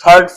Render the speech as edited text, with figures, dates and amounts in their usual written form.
3rd